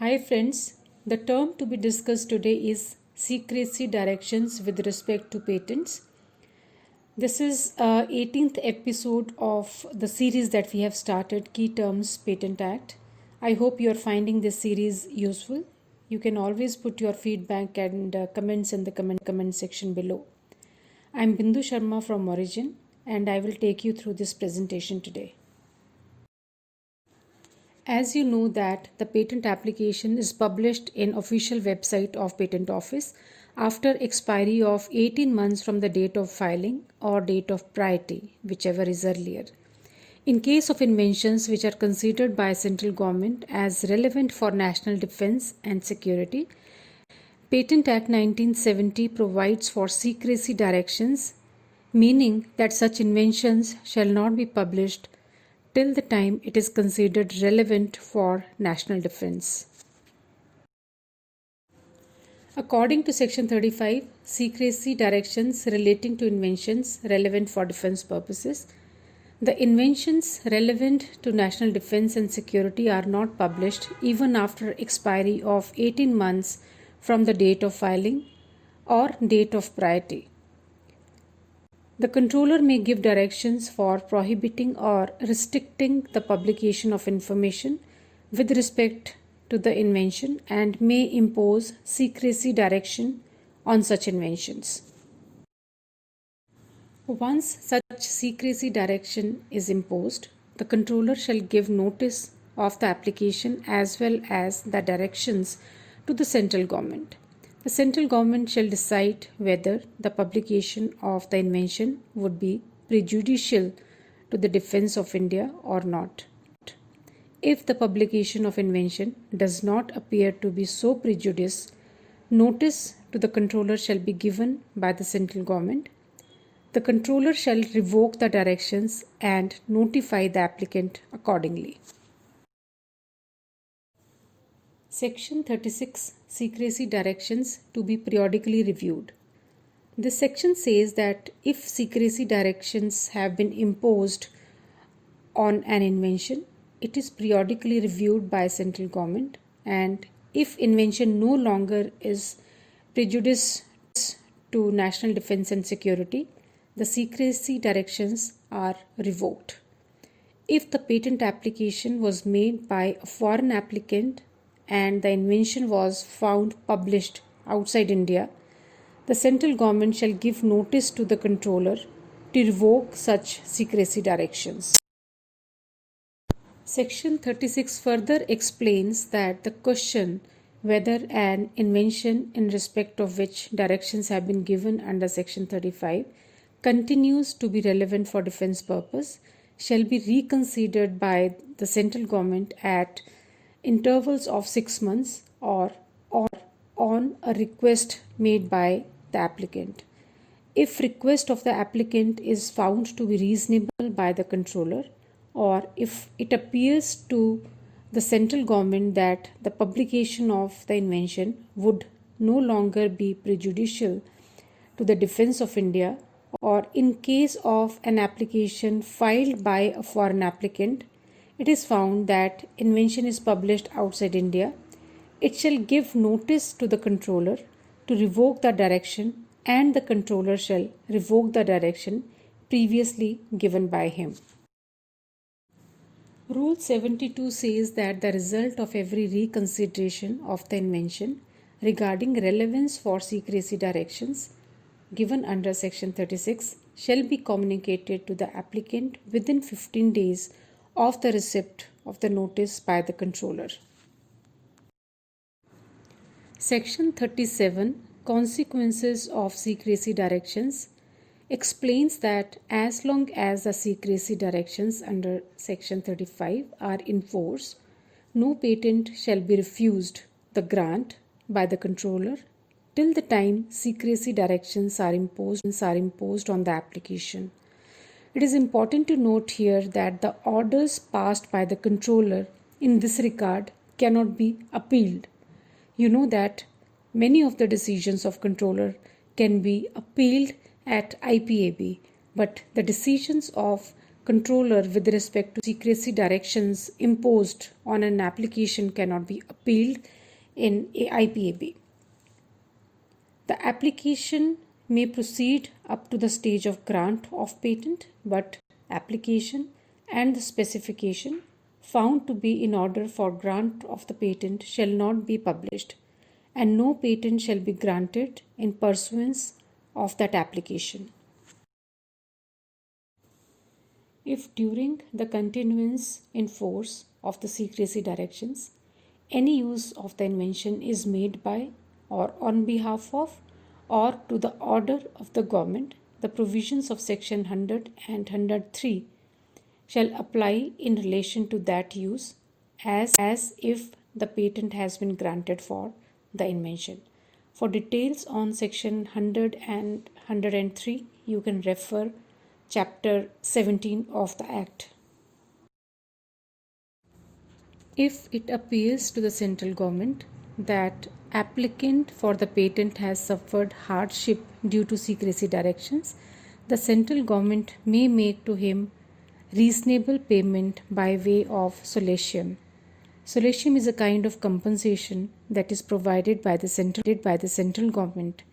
Hi friends, the term to be discussed today is secrecy directions with respect to patents. This is 18th episode of the series that we have started, Key Terms Patent Act. I hope you are finding this series useful. You can always put your feedback and comments in the comment section below. I am Bindu Sharma from Origin and I will take you through this presentation today. As you know that the patent application is published in official website of Patent Office after expiry of 18 months from the date of filing or date of priority, whichever is earlier. In case of inventions which are considered by central government as relevant for national defense and security, Patent Act 1970 provides for secrecy directions, meaning that such inventions shall not be published till the time it is considered relevant for national defense. According to Section 35, secrecy directions relating to inventions relevant for defense purposes, the inventions relevant to national defense and security are not published even after expiry of 18 months from the date of filing or date of priority. The controller may give directions for prohibiting or restricting the publication of information with respect to the invention and may impose secrecy direction on such inventions. Once such secrecy direction is imposed, the controller shall give notice of the application as well as the directions to the central government. The central government shall decide whether the publication of the invention would be prejudicial to the defense of India or not. If the publication of invention does not appear to be so prejudicial, notice to the controller shall be given by the central government. The controller shall revoke the directions and notify the applicant accordingly. Section 36 Secrecy Directions to be periodically reviewed. This section says that if secrecy directions have been imposed on an invention, it is periodically reviewed by central government, and if invention no longer is prejudicial to national defense and security, the secrecy directions are revoked. If the patent application was made by a foreign applicant and the invention was found published outside India, the central government shall give notice to the controller to revoke such secrecy directions. Section 36 further explains that the question whether an invention in respect of which directions have been given under Section 35 continues to be relevant for defense purpose shall be reconsidered by the central government at intervals of 6 months or on a request made by the applicant. If request of the applicant is found to be reasonable by the controller, or if it appears to the central government that the publication of the invention would no longer be prejudicial to the defense of India, or in case of an application filed by a foreign applicant, it is found that invention is published outside India, it shall give notice to the controller to revoke the direction, and the controller shall revoke the direction previously given by him. Rule 72 says that the result of every reconsideration of the invention regarding relevance for secrecy directions given under Section 36 shall be communicated to the applicant within 15 days of the receipt of the notice by the controller. Section 37 Consequences of Secrecy Directions explains that as long as the secrecy directions under Section 35 are in force, no patent shall be refused the grant by the controller till the time secrecy directions are imposed on the application. It is important to note here that the orders passed by the controller in this regard cannot be appealed. You know that many of the decisions of controller can be appealed at IPAB, but the decisions of controller with respect to secrecy directions imposed on an application cannot be appealed in IPAB. The application may proceed up to the stage of grant of patent, but application and the specification found to be in order for grant of the patent shall not be published, and no patent shall be granted in pursuance of that application. If during the continuance in force of the secrecy directions, any use of the invention is made by or on behalf of or to the order of the government, the provisions of section 100 and 103 shall apply in relation to that use as if the patent has been granted for the invention. For details on section 100 and 103, you can refer chapter 17 of the Act. If it appears to the central government that applicant for the patent has suffered hardship due to secrecy directions, the central government may make to him reasonable payment by way of solatium. Solatium is a kind of compensation that is provided by the central government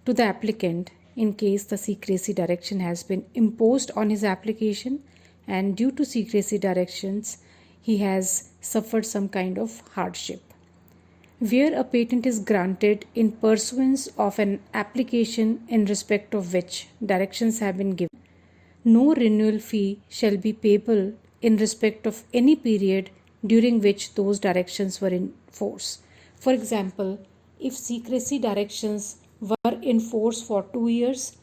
to the applicant in case the secrecy direction has been imposed on his application and due to secrecy directions he has suffered some kind of hardship. Where a patent is granted in pursuance of an application in respect of which directions have been given, no renewal fee shall be payable in respect of any period during which those directions were in force. For example, if secrecy directions were in force for 2 years,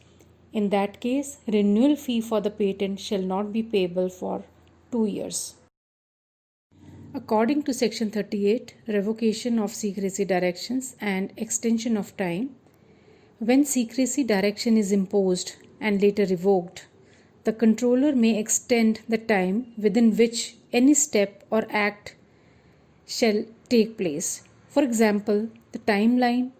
in that case, renewal fee for the patent shall not be payable for 2 years. According to section 38, revocation of secrecy directions and extension of time, when secrecy direction is imposed and later revoked, the controller may extend the time within which any step or act shall take place. For example, the timeline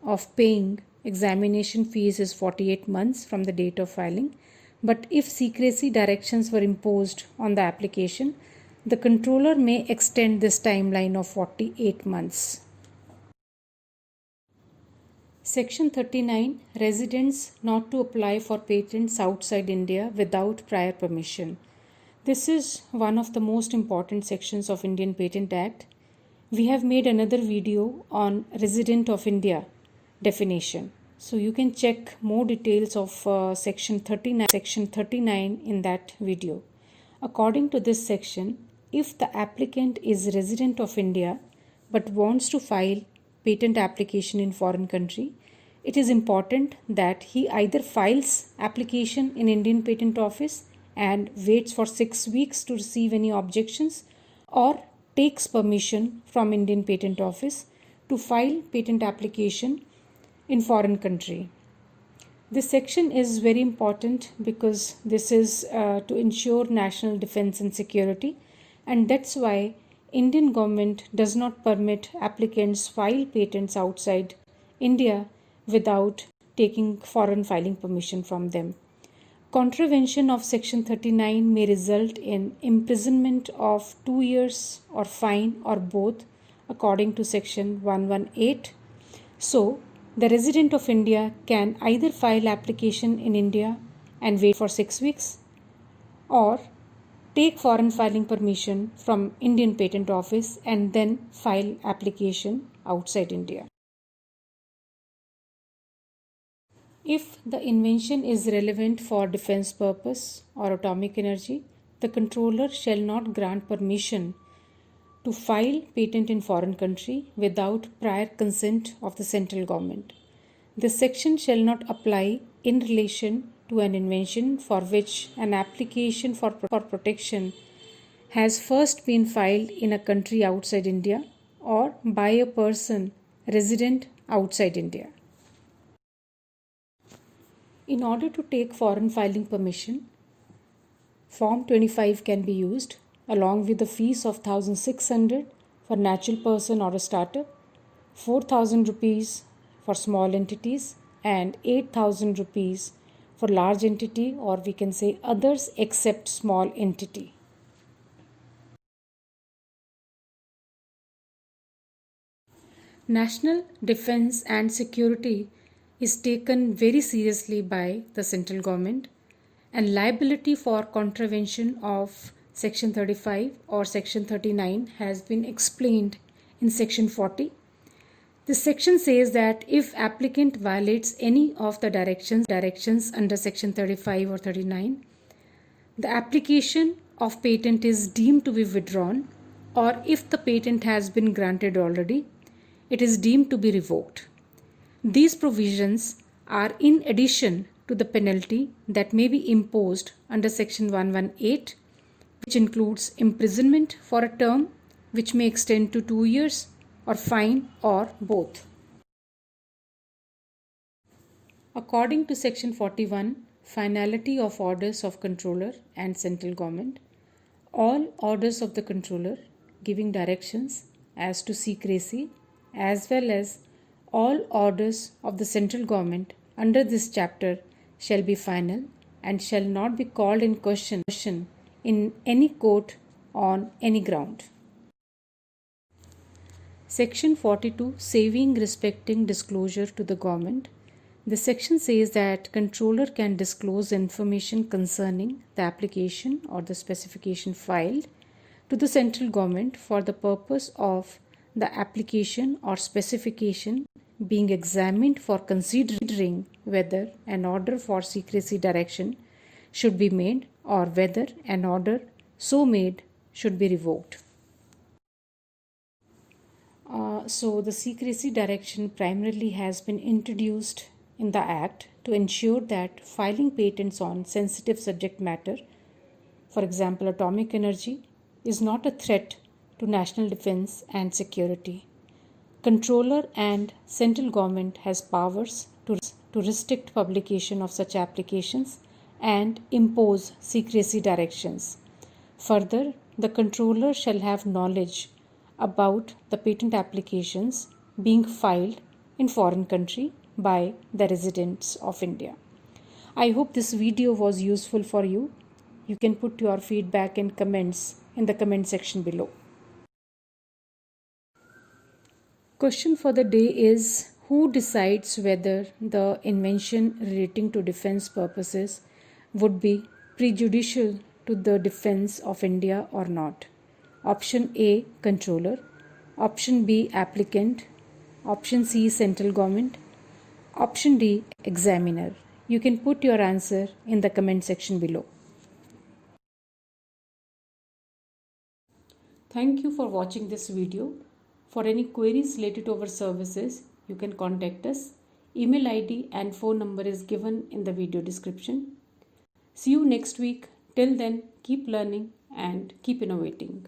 of paying examination fees is 48 months from the date of filing, but if secrecy directions were imposed on the application, the controller may extend this timeline of 48 months. Section 39, residents not to apply for patents outside India without prior permission. This is one of the most important sections of Indian Patent Act. We have made another video on resident of India definition. So you can check more details of section 39 in that video. According to this section, if the applicant is resident of India but wants to file patent application in foreign country, it is important that he either files application in Indian Patent Office and waits for 6 weeks to receive any objections, or takes permission from Indian Patent Office to file patent application in foreign country. This section is very important because this is to ensure national defense and security, and that's why Indian government does not permit applicants file patents outside India without taking foreign filing permission from them. Contravention of section 39 may result in imprisonment of 2 years or fine or both according to section 118. So, the resident of India can either file application in India and wait for 6 weeks, or take foreign filing permission from Indian Patent Office and then file application outside India. If the invention is relevant for defense purpose or atomic energy, the controller shall not grant permission to file patent in foreign country without prior consent of the central government. This section shall not apply in relation to an invention for which an application for protection has first been filed in a country outside India or by a person resident outside India. In order to take foreign filing permission, Form 25 can be used along with the fees of 1,600 for natural person or a startup, 4,000 rupees for small entities and 8,000 rupees for large entity, or we can say others except small entity. National defense and security is taken very seriously by the central government, and liability for contravention of Section 35 or Section 39 has been explained in Section 40. This section says that if applicant violates any of the directions under Section 35 or 39, the application of patent is deemed to be withdrawn, or if the patent has been granted already, it is deemed to be revoked. These provisions are in addition to the penalty that may be imposed under Section 118, which includes imprisonment for a term which may extend to 2 years, or fine, or both. According to Section 41, finality of orders of controller and central government, all orders of the controller giving directions as to secrecy, as well as all orders of the central government under this chapter shall be final and shall not be called in question in any court on any ground. Section 42, saving respecting disclosure to the government. The section says that controller can disclose information concerning the application or the specification filed to the central government for the purpose of the application or specification being examined for considering whether an order for secrecy direction should be made or whether an order so made should be revoked. So the secrecy direction primarily has been introduced in the Act to ensure that filing patents on sensitive subject matter, for example atomic energy, is not a threat to national defense and security. Controller and central government has powers to restrict publication of such applications and impose secrecy directions. Further, the controller shall have knowledge about the patent applications being filed in foreign country by the residents of India. I hope this video was useful for you. You can put your feedback and comments in the comment section below. Question for the day is: who decides whether the invention relating to defense purposes would be prejudicial to the defense of India or not? Option A, controller. Option B, applicant. Option C, central government. Option D, examiner. You can put your answer in the comment section below. Thank you for watching this video. For any queries related to our services, you can contact us. Email ID and phone number is given in the video description. See you next week. Till then, keep learning and keep innovating.